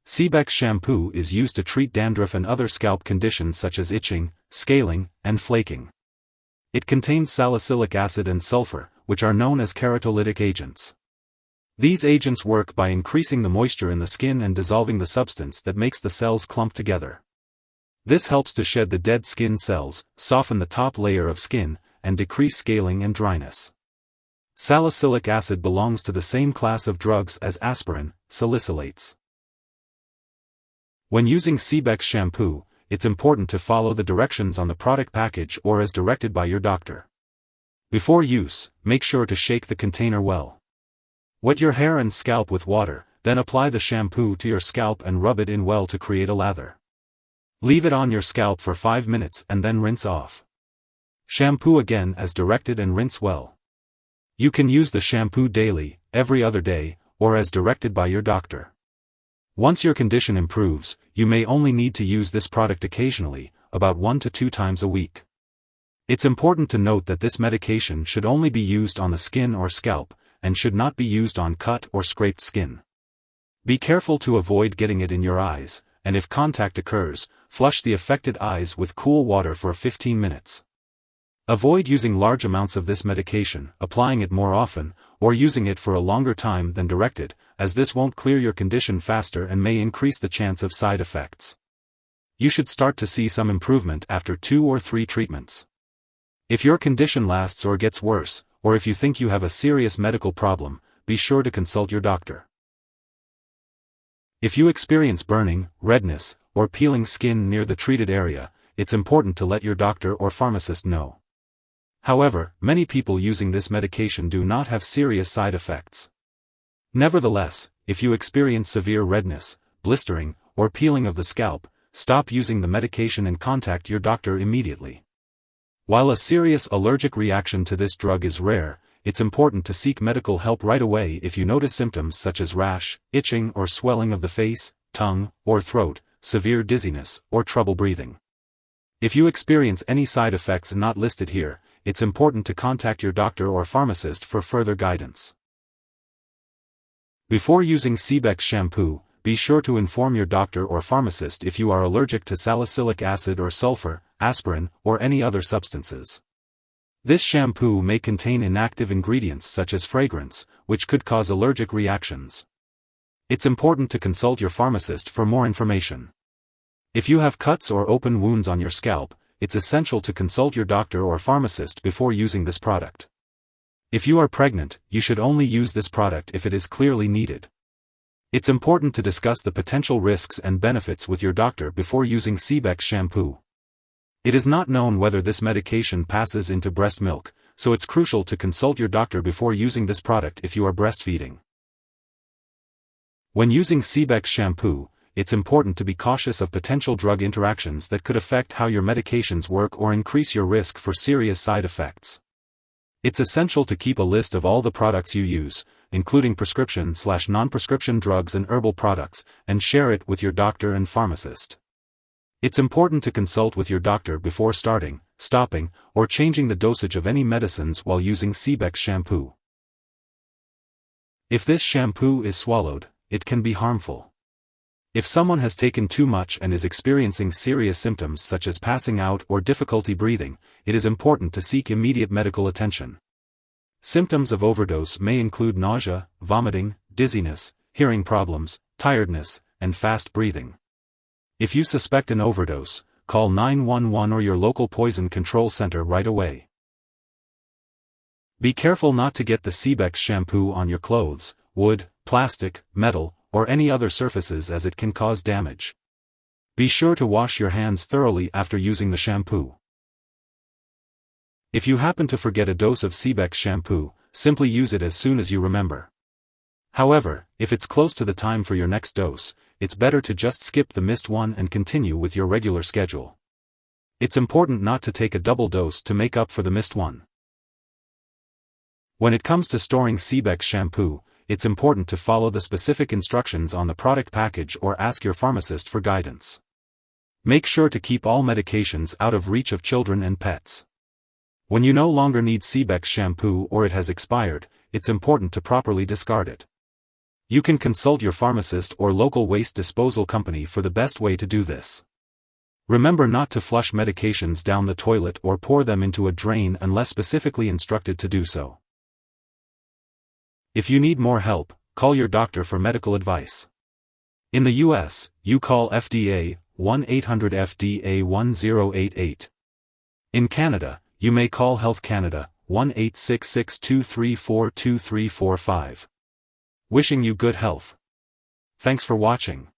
Sebex shampoo is used to treat dandruff and other scalp conditions such as itching, scaling, and flaking. It contains salicylic acid and sulfur, which are known as keratolytic agents. These agents work by increasing the moisture in the skin and dissolving the substance that makes the cells clump together. This helps to shed the dead skin cells, soften the top layer of skin, and decrease scaling and dryness. Salicylic acid belongs to the same class of drugs as aspirin, salicylates. When using Sebex shampoo, it's important to follow the directions on the product package or as directed by your doctor. Before use, make sure to shake the container well. Wet your hair and scalp with water, then apply the shampoo to your scalp and rub it in well to create a lather. Leave it on your scalp for 5 minutes and then rinse off. Shampoo again as directed and rinse well. You can use the shampoo daily, every other day, or as directed by your doctor. Once your condition improves, you may only need to use this product occasionally, about 1 to 2 times a week. It's important to note that this medication should only be used on the skin or scalp, and should not be used on cut or scraped skin. Be careful to avoid getting it in your eyes, and if contact occurs, flush the affected eyes with cool water for 15 minutes. Avoid using large amounts of this medication, applying it more often, or using it for a longer time than directed, as this won't clear your condition faster and may increase the chance of side effects. You should start to see some improvement after 2 or 3 treatments. If your condition lasts or gets worse, or if you think you have a serious medical problem, be sure to consult your doctor. If you experience burning, redness, or peeling skin near the treated area, it's important to let your doctor or pharmacist know. However, many people using this medication do not have serious side effects. Nevertheless, if you experience severe redness, blistering, or peeling of the scalp, stop using the medication and contact your doctor immediately. While a serious allergic reaction to this drug is rare, it's important to seek medical help right away if you notice symptoms such as rash, itching or swelling of the face, tongue, or throat, severe dizziness, or trouble breathing. If you experience any side effects not listed here, it's important to contact your doctor or pharmacist for further guidance. Before using Sebex shampoo, be sure to inform your doctor or pharmacist if you are allergic to salicylic acid or sulfur, aspirin, or any other substances. This shampoo may contain inactive ingredients such as fragrance, which could cause allergic reactions. It's important to consult your pharmacist for more information. If you have cuts or open wounds on your scalp, it's essential to consult your doctor or pharmacist before using this product. If you are pregnant, you should only use this product if it is clearly needed. It's important to discuss the potential risks and benefits with your doctor before using Sebex shampoo. It is not known whether this medication passes into breast milk, so it's crucial to consult your doctor before using this product if you are breastfeeding. When using Sebex shampoo, it's important to be cautious of potential drug interactions that could affect how your medications work or increase your risk for serious side effects. It's essential to keep a list of all the products you use, including prescription/non-prescription drugs and herbal products, and share it with your doctor and pharmacist. It's important to consult with your doctor before starting, stopping, or changing the dosage of any medicines while using Sebex shampoo. If this shampoo is swallowed, it can be harmful. If someone has taken too much and is experiencing serious symptoms such as passing out or difficulty breathing, it is important to seek immediate medical attention. Symptoms of overdose may include nausea, vomiting, dizziness, hearing problems, tiredness, and fast breathing. If you suspect an overdose, call 911 or your local poison control center right away. Be careful not to get the Sebex shampoo on your clothes, wood, plastic, metal, or any other surfaces as it can cause damage. Be sure to wash your hands thoroughly after using the shampoo. If you happen to forget a dose of Sebex shampoo, simply use it as soon as you remember. However, if it's close to the time for your next dose, it's better to just skip the missed one and continue with your regular schedule. It's important not to take a double dose to make up for the missed one. When it comes to storing Sebex shampoo, it's important to follow the specific instructions on the product package or ask your pharmacist for guidance. Make sure to keep all medications out of reach of children and pets. When you no longer need Sebex shampoo or it has expired, it's important to properly discard it. You can consult your pharmacist or local waste disposal company for the best way to do this. Remember not to flush medications down the toilet or pour them into a drain unless specifically instructed to do so. If you need more help, call your doctor for medical advice. In the US, you call FDA, 1-800-FDA-1088. In Canada, you may call Health Canada, 1-866-234-2345. Wishing you good health. Thanks for watching.